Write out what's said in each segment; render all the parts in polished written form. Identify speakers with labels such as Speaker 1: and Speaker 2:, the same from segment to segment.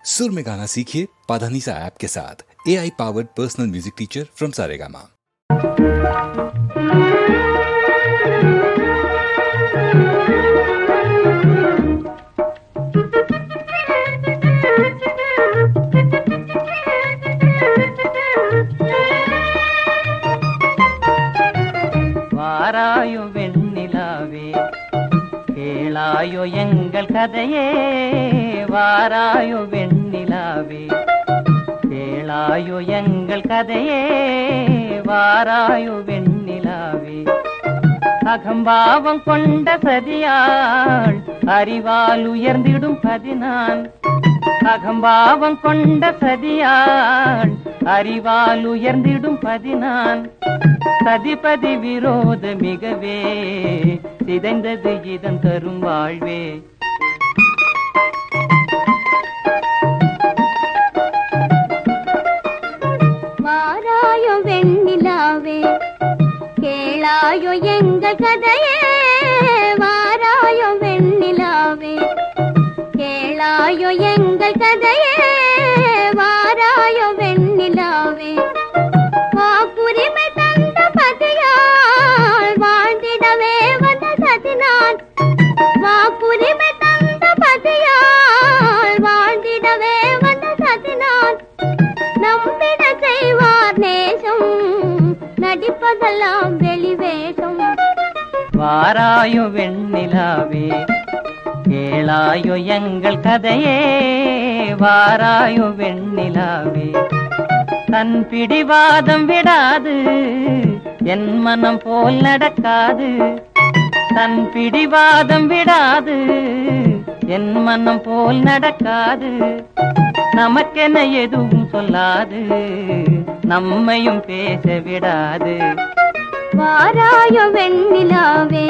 Speaker 1: सुर में गाना सीखिए पाधानीसा ऐप के साथ। AI powered personal music teacher from Saregama.
Speaker 2: வாராயோ வெண்ணிலாவே கேளாயோ எங்கள் கதையே, வாராயோ வெண்ணிலாவே கேளாயோ எங்கள் கதையே, வாராயோ வெண்ணிலாவே. அகம்பாவம் கொண்ட சதியாள் அறிவால் உயர்ந்திடும் பதினான், அகம்பாவம் கொண்ட சதியாள் அறிவால் உயர்ந்திடும் பதினான். சதிபதி விரோத மிகவே சிதைந்தது இதன் தரும் வாழ்வே.
Speaker 3: வாராயோ வெண்ணிலாவே கேளாயோ எங்கள் கதையே, வாராயோ வெண்ணிலாவே கேளாயோ எங்கள் கதையே, வாராயோ வெண்ணிலாவே. வாக்குரிமை தந்த பதியால் வாழ்ந்திடவே வந்த சதினான், வாக்குரிமை தந்த பதியால் வாழ்ந்திடவே வந்த சதினான். நம்பிட செய்வார் நேசம், நடிப்பதெல்லாம் வெளிவேஷம்.
Speaker 2: வாராயோ வெண்ணிலாவே கேளாயோ எங்கள் கதையே, வாராயோ வெண்ணிலாவே. தன் பிடிவாதம் விடாது என் மனம் போல் நடக்காது, தன் பிடிவாதம் விடாது என் மனம் போல் நடக்காது. நமக்கென எதுவும் சொல்லாது நம்மையும் பேச விடாது.
Speaker 3: வாராயோ வெண்ணிலாவே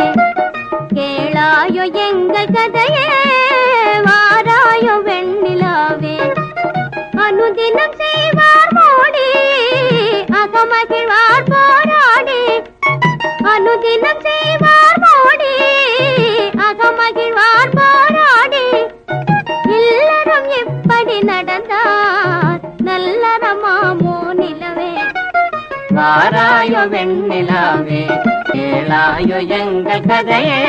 Speaker 3: கேளாயோ எங்கள் கதையே, வாராயோ வெண்ணிலாவே. அனுதினம் செய்வார் மோடி அகமகிழ்வார் போராடி, அனுதினம் செய்வார் மோடி அகமகிழ்வார் போராடி. இல்லறம் எப்படி நடந்தார் நல்லறமாமோ நிலவே.
Speaker 2: வாராயோ வெண்ணிலாவே கேளாயோ எங்கள் கதையே,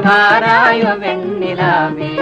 Speaker 2: வாராயோ வெண்ணிலாவே.